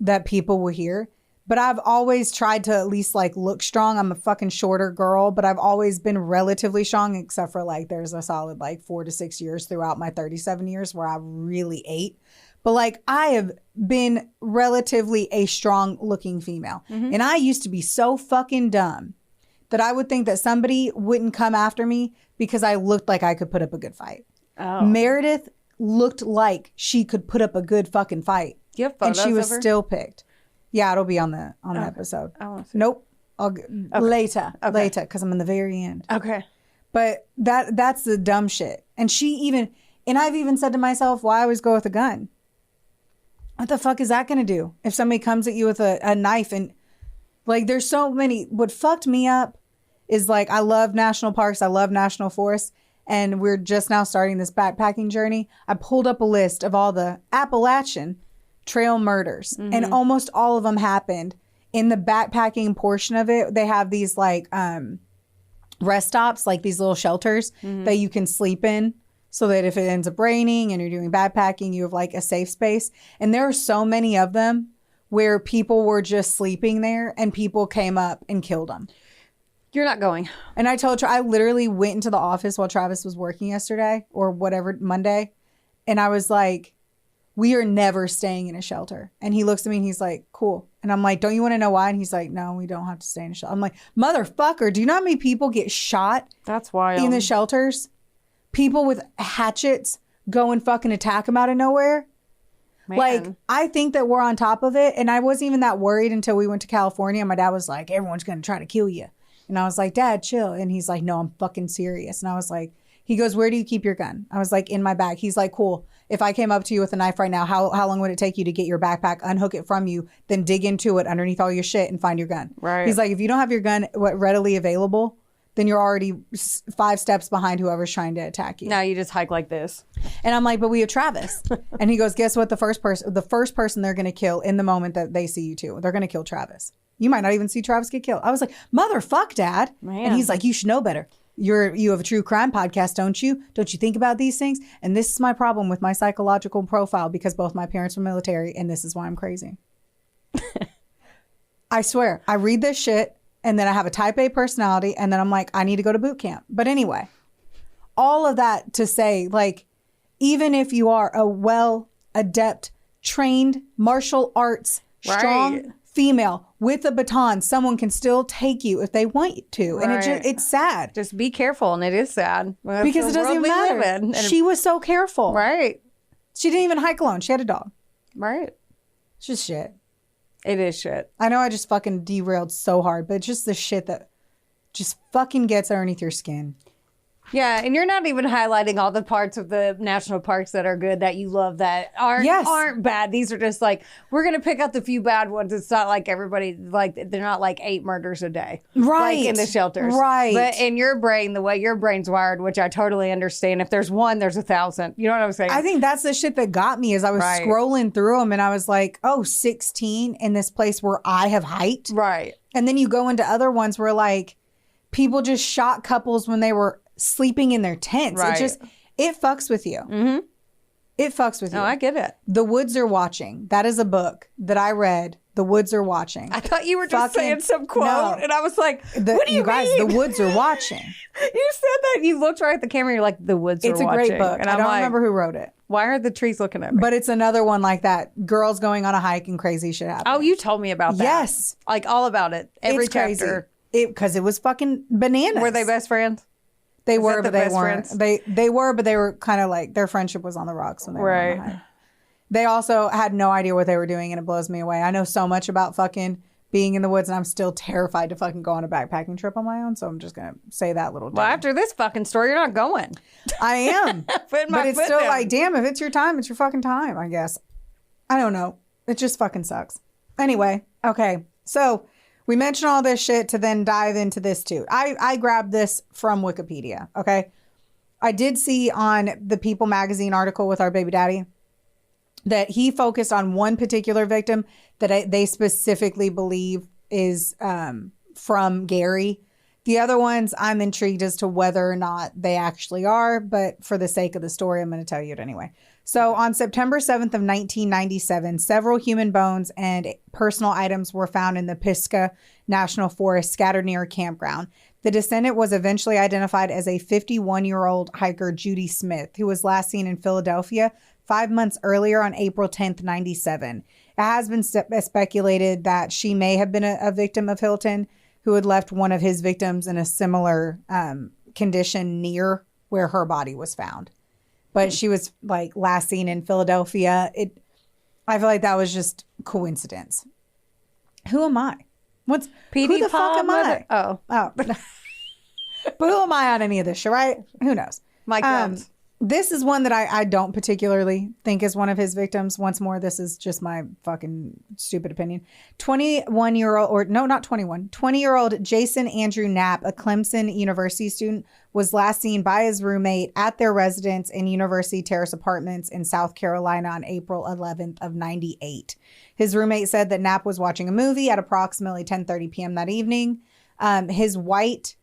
that people will hear. But I've always tried to at least like look strong. I'm a fucking shorter girl, but I've always been relatively strong, except for like there's a solid like 4 to 6 years throughout my 37 years where I really ate. But like I have been relatively a strong looking female. Mm-hmm. And I used to be so fucking dumb that I would think that somebody wouldn't come after me because I looked like I could put up a good fight. Oh. Meredith looked like she could put up a good fucking fight. You have photos and she was of her? Still picked. Yeah, it'll be on the episode. Nope. Later, because I'm in the very end. Okay. But that's the dumb shit. And I've even said to myself, why I always go with a gun? What the fuck is that going to do? If somebody comes at you with a knife and like there's so many, what fucked me up is like, I love national parks. I love national forests. And we're just now starting this backpacking journey. I pulled up a list of all the Appalachian trail murders. Mm-hmm. And almost all of them happened in the backpacking portion of it, they have these like rest stops, like these little shelters that you can sleep in, so that if it ends up raining and you're doing backpacking, you have like a safe space. And there are so many of them where people were just sleeping there and people came up and killed them. You're not going. And I told I literally went into the office while Travis was working yesterday or whatever, Monday. And I was like, we are never staying in a shelter. And he looks at me and he's like, cool. And I'm like, don't you want to know why? And he's like, no, we don't have to stay in a shelter. I'm like, motherfucker, do you know how many people get shot? That's wild. In the shelters? People with hatchets go and fucking attack them out of nowhere. Man. Like, I think that we're on top of it. And I wasn't even that worried until we went to California. My dad was like, everyone's going to try to kill you. And I was like, Dad, chill. And he's like, no, I'm fucking serious. And I was like, he goes, where do you keep your gun? I was like, in my bag. He's like, cool. If I came up to you with a knife right now, how long would it take you to get your backpack, unhook it from you, then dig into it underneath all your shit and find your gun? Right. He's like, if you don't have your gun readily available, then you're already 5 steps behind whoever's trying to attack you. Now you just hike like this. And I'm like, but we have Travis. And he goes, guess what? The first person they're going to kill in the moment that they see you too, they're going to kill Travis. You might not even see Travis get killed. I was like, motherfuck, Dad. Man. And he's like, you should know better. You have a true crime podcast, don't you? Don't you think about these things? And this is my problem with my psychological profile, because both my parents were military, and this is why I'm crazy. I swear, I read this shit, and then I have a type A personality, and then I'm like, I need to go to boot camp. But anyway, all of that to say, like, even if you are a adept, trained martial arts, strong female with a baton, someone can still take you if they want you to. And it's sad. Just be careful. And it is sad. Because it doesn't even matter. She was so careful. Right. She didn't even hike alone. She had a dog. Right. It's just shit. It is shit. I know I just fucking derailed so hard, but it's just the shit that just fucking gets underneath your skin. Yeah, and you're not even highlighting all the parts of the national parks that are good, that you love, that aren't bad. These are just like, we're going to pick out the few bad ones. It's not like everybody, like, they're not like 8 murders a day. Right. Like in the shelters. Right. But in your brain, the way your brain's wired, which I totally understand, if there's one, there's 1,000. You know what I'm saying? I think that's the shit that got me, is I was scrolling through them and I was like, oh, 16 in this place where I have hiked. Right. And then you go into other ones where like people just shot couples when they were sleeping in their tents. Right. It fucks with you. Mm-hmm. It fucks with you. No, I get it. The Woods Are Watching. That is a book that I read. The Woods Are Watching. I thought you were just saying some quote, and I was like, what do you guys, mean? The Woods Are Watching. You said that. You looked right at the camera. You're like, the woods are watching. It's a great book. And I don't remember who wrote it. Why are the trees looking at me? But it's another one like that. Girls going on a hike and crazy shit happens. Oh, you told me about that. Yes. Like all about it. Every chapter. Because it was fucking bananas. Were they best friends? They were, but they weren't. They were, but they were kind of like, their friendship was on the rocks when they were on the hike. They also had no idea what they were doing, and it blows me away. I know so much about fucking being in the woods, and I'm still terrified to fucking go on a backpacking trip on my own, so I'm just going to say that little Well, after this fucking story, you're not going. I am. But it's still like, damn, if it's your time, it's your fucking time, I guess. I don't know. It just fucking sucks. Anyway, okay. So we mentioned all this shit to then dive into this too. I grabbed this from Wikipedia, okay? I did see on the People magazine article with our baby daddy that he focused on one particular victim that they specifically believe is from Gary. The other ones, I'm intrigued as to whether or not they actually are, but for the sake of the story, I'm going to tell you it anyway. So on September 7th of 1997, several human bones and personal items were found in the Pisgah National Forest scattered near a campground. The descendant was eventually identified as a 51-year-old hiker, Judy Smith, who was last seen in Philadelphia 5 months earlier on April 10th, 97. It has been speculated that she may have been a victim of Hilton, who had left one of his victims in a similar condition near where her body was found. But she was like last seen in Philadelphia. I feel like that was just coincidence. Who am I? Who the fuck am I? Oh. But who am I on any of this shit, right? Who knows? Mike Jones. This is one that I don't particularly think is one of his victims. Once more, this is just my fucking stupid opinion. 20-year-old Jason Andrew Knapp, a Clemson University student, was last seen by his roommate at their residence in University Terrace Apartments in South Carolina on April 11th of 98. His roommate said that Knapp was watching a movie at approximately 10:30 p.m. that evening. His white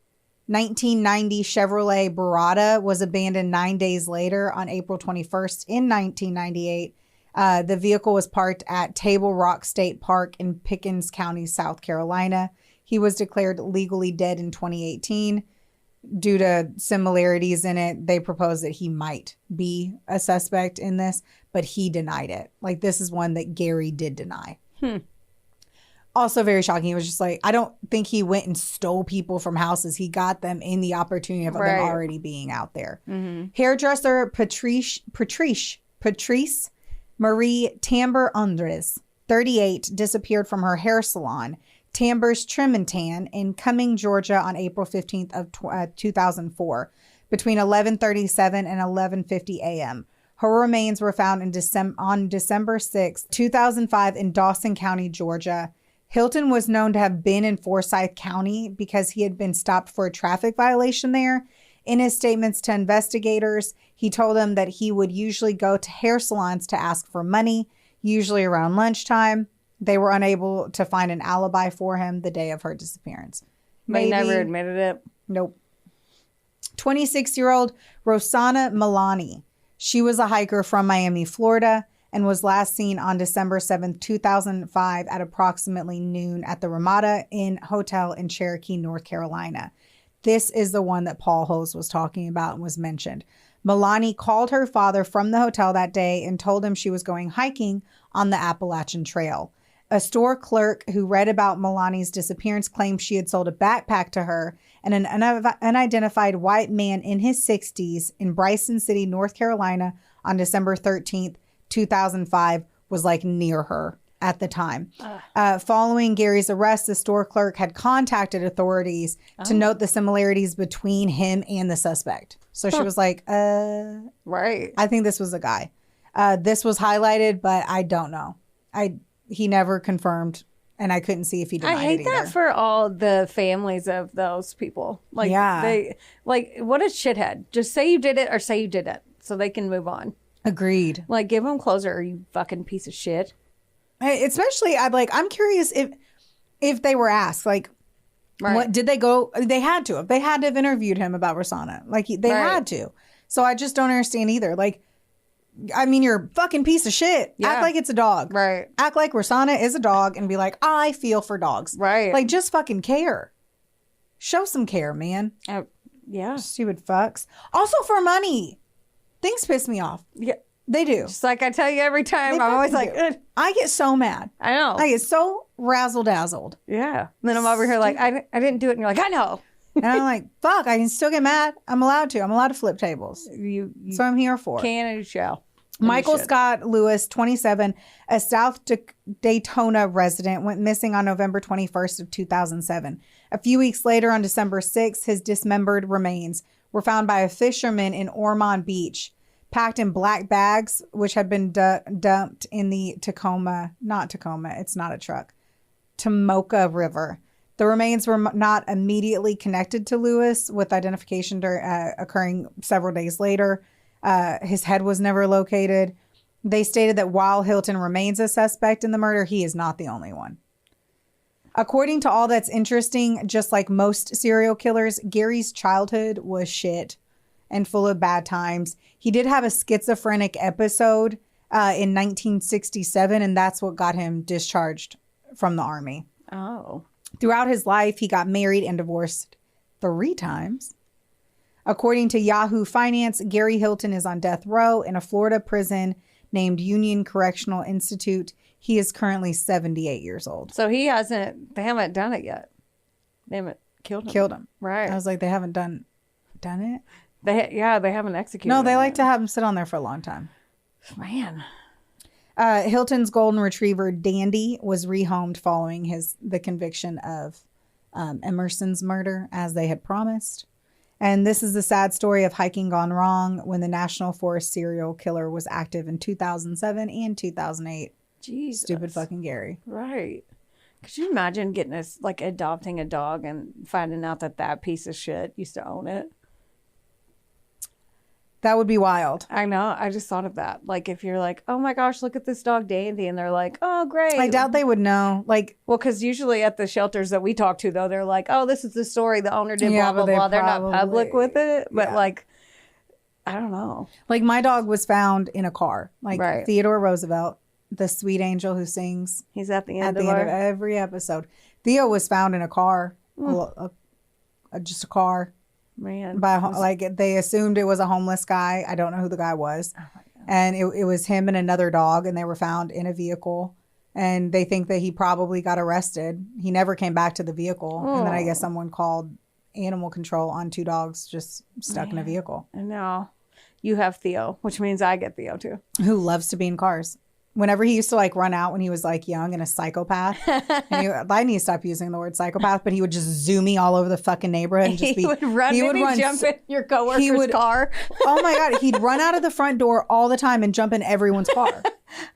1990 Chevrolet Barada was abandoned 9 days later on April 21st in 1998. The vehicle was parked at Table Rock State Park in Pickens County, South Carolina. He was declared legally dead in 2018. Due to similarities in it, they proposed that he might be a suspect in this, but he denied it. Like, this is one that Gary did deny. Also very shocking. He was just like, I don't think he went and stole people from houses. He got them in the opportunity of them already being out there. Hairdresser Patrice Marie Tamber Andres, 38, disappeared from her hair salon, Tamber's Trim and Tan, in Cumming, Georgia on April 15th of 2004 between 11:37 and 11:50 a.m. Her remains were found on December 6, 2005 in Dawson County, Georgia. Hilton was known to have been in Forsyth County because he had been stopped for a traffic violation there. In his statements to investigators, he told them that he would usually go to hair salons to ask for money, usually around lunchtime. They were unable to find an alibi for him the day of her disappearance. They never admitted it? Nope. 26-year-old Rosanna Milani. She was a hiker from Miami, Florida, and was last seen on December 7th, 2005 at approximately noon at the Ramada Inn Hotel in Cherokee, North Carolina. This is the one that Paul Hose was talking about and was mentioned. Milani called her father from the hotel that day and told him she was going hiking on the Appalachian Trail. A store clerk who read about Milani's disappearance claimed she had sold a backpack to her, and an unidentified white man in his 60s in Bryson City, North Carolina on December 13th, 2005 was like near her at the time. Following Gary's arrest, the store clerk had contacted authorities to note the similarities between him and the suspect. So she was like, right. I think this was a guy. This was highlighted, but I don't know. He never confirmed, and I couldn't see if he denied it either. I hate that for all the families of those people. Like, they, like, what a shithead. Just say you did it or say you didn't so they can move on. Agreed. Like, give them closure, you fucking piece of shit. Especially, I'm curious if they were asked, like, what did they go? They had to have. They had to have interviewed him about Rosanna. Like, they had to. So I just don't understand either. Like, I mean, you're a fucking piece of shit. Yeah. Act like it's a dog. Right. Act like Rosanna is a dog and be like, I feel for dogs. Right. Like, just fucking care. Show some care, man. Yeah. Stupid fucks. Also for money. Things piss me off. Yeah. They do. Just like I tell you every time. I'm always like, I get so mad. I know. I get so razzle-dazzled. Yeah. And then I'm over here like, I didn't do it. And you're like, I know. And I'm like, fuck, I can still get mad. I'm allowed to. I'm allowed to flip tables. So I'm here for it. Can and you shall. Michael Scott Lewis, 27, a South Daytona resident, went missing on November 21st of 2007. A few weeks later, on December 6th, his dismembered remains were found by a fisherman in Ormond Beach, packed in black bags, which had been dumped in the Tomoka River. The remains were not immediately connected to Lewis, with identification occurring several days later. His head was never located. They stated that while Hilton remains a suspect in the murder, he is not the only one. According to All That's Interesting, just like most serial killers, Gary's childhood was shit and full of bad times. He did have a schizophrenic episode in 1967, and that's what got him discharged from the Army. Oh. Throughout his life, he got married and divorced 3 times. According to Yahoo Finance, Gary Hilton is on death row in a Florida prison named Union Correctional Institute. He is currently 78 years old. So they haven't done it yet. They haven't killed him. Right. I was like, they haven't done it? They haven't executed No, they like to have him sit on there for a long time. Man. Hilton's golden retriever, Dandy, was rehomed following the conviction of Emerson's murder, as they had promised. And this is the sad story of hiking gone wrong when the National Forest serial killer was active in 2007 and 2008. Jesus. Stupid fucking Gary. Right. Could you imagine getting this, like, adopting a dog and finding out that piece of shit used to own it? That would be wild. I know. I just thought of that. Like, if you're like, oh my gosh, look at this dog Dandy. And they're like, oh, great. I doubt they would know. Like, well, because usually at the shelters that we talk to, though, they're like, oh, this is the story. The owner did blah, blah, blah. They're not public with it. But, like, I don't know. Like, my dog was found in a car. Like, Theodore Roosevelt, the sweet angel who sings. He's at the end of every episode. Theo was found in a car. Just a car. Man, like they assumed it was a homeless guy. I don't know who the guy was. Oh my God. And it was him and another dog, and they were found in a vehicle. And they think that he probably got arrested. He never came back to the vehicle. And then I guess someone called animal control on 2 dogs just stuck in a vehicle. And now you have Theo, which means I get Theo too. Who loves to be in cars. Whenever he used to like run out when he was like young and a psychopath, and I need to stop using the word psychopath, but he would just zoom me all over the fucking neighborhood and just he would jump in your coworker's car. Oh my God, he'd run out of the front door all the time and jump in everyone's car.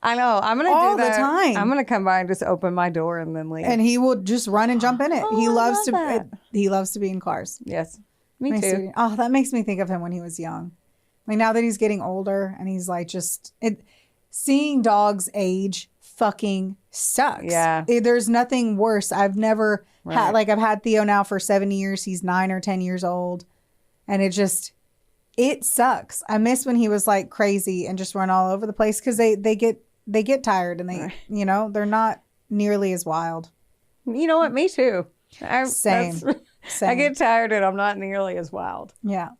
I know. I'm gonna all do that the time. I'm gonna come by and just open my door and then leave. And he will just run and jump in it. He loves to be in cars. Yes, me too. Oh, that makes me think of him when he was young. Like now that he's getting older and he's like seeing dogs age fucking sucks. Yeah. There's nothing worse. I've never had, like, I've had Theo now for 7 years. He's 9 or 10 years old. And it sucks. I miss when he was like crazy and just run all over the place because they get tired and they're not nearly as wild. You know what? Me too. Same. I get tired and I'm not nearly as wild. Yeah.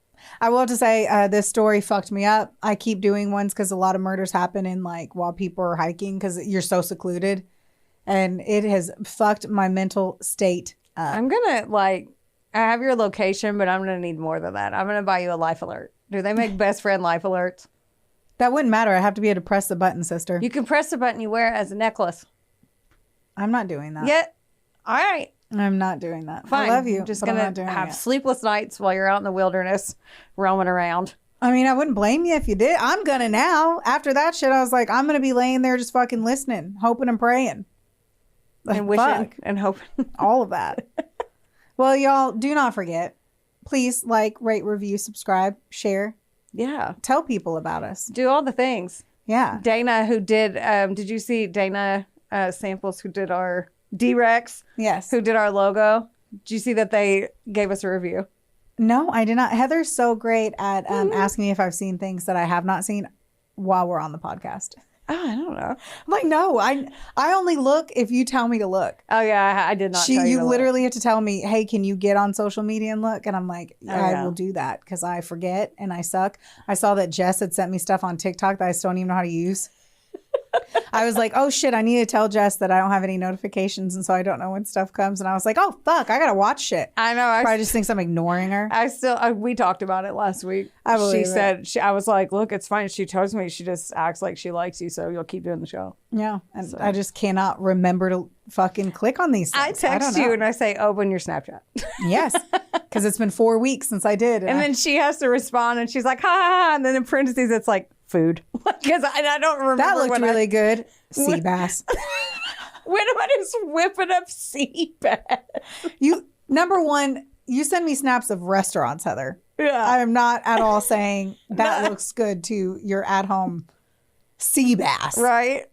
I will have to say this story fucked me up. I keep doing ones because a lot of murders happen in like while people are hiking because you're so secluded, and it has fucked my mental state up. I'm gonna I have your location, but I'm gonna need more than that. I'm gonna buy you a life alert. Do they make best friend life alerts? That wouldn't matter. I have to be able to press the button, sister. You can press the button. You wear it as a necklace. I'm not doing that. Yeah. All right. I'm not doing that. Fine. I love you. I'm just going to have sleepless nights while you're out in the wilderness roaming around. I mean, I wouldn't blame you if you did. I'm going to now. After that shit, I was like, I'm going to be laying there just fucking listening, hoping and praying. And wishing and hoping. All of that. Well, y'all, do not forget. Please like, rate, review, subscribe, share. Yeah. Tell people about us. Do all the things. Yeah. Dana, who did you see Dana Samples, who did our D-Rex? Yes. Who did our logo? Did you see that they gave us a review? No, I did not. Heather's so great at asking me if I've seen things that I have not seen while we're on the podcast. Oh, I don't know. I'm like, no, I only look if you tell me to look. Oh, yeah, I did not tell you to literally have to tell me, hey, can you get on social media and look? And I'm like, I will do that because I forget and I suck. I saw that Jess had sent me stuff on TikTok that I still don't even know how to use. I was like, oh shit, I need to tell Jess that I don't have any notifications, and so I don't know when stuff comes. And I was like, oh fuck, I gotta watch shit. I know. Probably just thinks I'm ignoring her. We talked about it last week. I was like, look, it's fine. She tells me she just acts like she likes you, so you'll keep doing the show. Yeah, and I just cannot remember to fucking click on these things. I text you and I say, open your Snapchat. Yes, because it's been 4 weeks since I did. And then she has to respond, and she's like, ha ha ha, and then in parentheses it's like, food. Because I don't remember. That looked really good. Sea bass. When am I just whipping up sea bass? Number one, you send me snaps of restaurants, Heather. Yeah. I am not at all saying that looks good to your at-home sea bass. Right.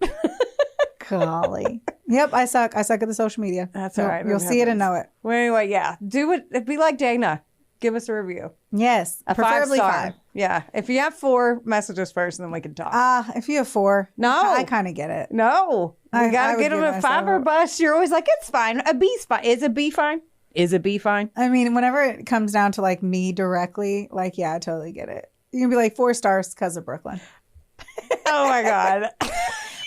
Golly. Yep, I suck. I suck at the social media. That's all right. You'll see it and know it. Well, anyway, yeah. Do it. Be like Dana. Give us a review. Yes. Preferably 5. Yeah. If you have 4, message us first and then we can talk. If you have 4. No. I kind of get it. No. You got to get them a 5 or bust. You're always like, it's fine. A B's fine. Is a B fine? Is a B fine? I mean, whenever it comes down to like me directly, like, yeah, I totally get it. You can be like 4 stars because of Brooklyn. Oh my God.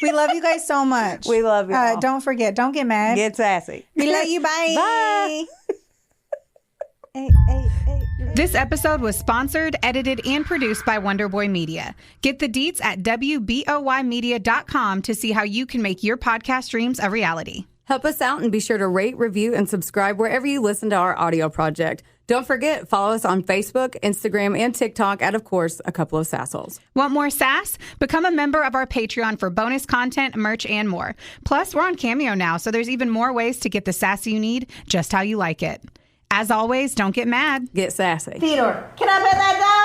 We love you guys so much. We love you. Don't forget. Don't get mad. Get sassy. We love you. Bye. Bye. This episode was sponsored, edited, and produced by Wonderboy Media. Get the deets at WBOYmedia.com to see how you can make your podcast dreams a reality. Help us out and be sure to rate, review, and subscribe wherever you listen to our audio project. Don't forget, follow us on Facebook, Instagram, and TikTok at, of course, A Couple of Sassholes. Want more sass? Become a member of our Patreon for bonus content, merch, and more. Plus, we're on Cameo now, so there's even more ways to get the sass you need just how you like it. As always, don't get mad. Get sassy. Theodore, can I bet that guy?